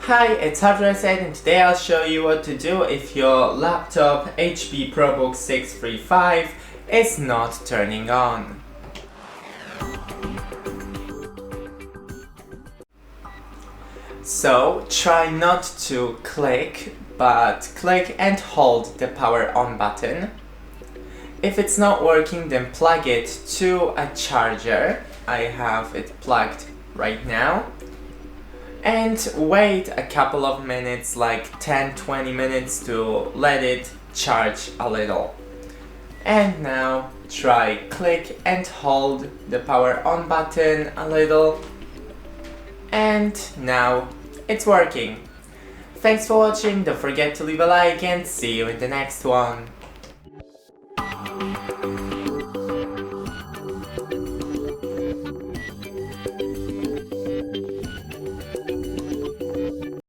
Hi, it's HardReset and today I'll show you what to do if your laptop HP ProBook 635 is not turning on. So try not to click, but click and hold the power on button. If it's not working, then plug it to a charger. I have it plugged right now. And wait a couple of minutes, like 10-20 minutes, to let it charge a little. And now try click and hold the power on button a little. And now it's working. Thanks for watching, don't forget to leave a like and see you in the next one.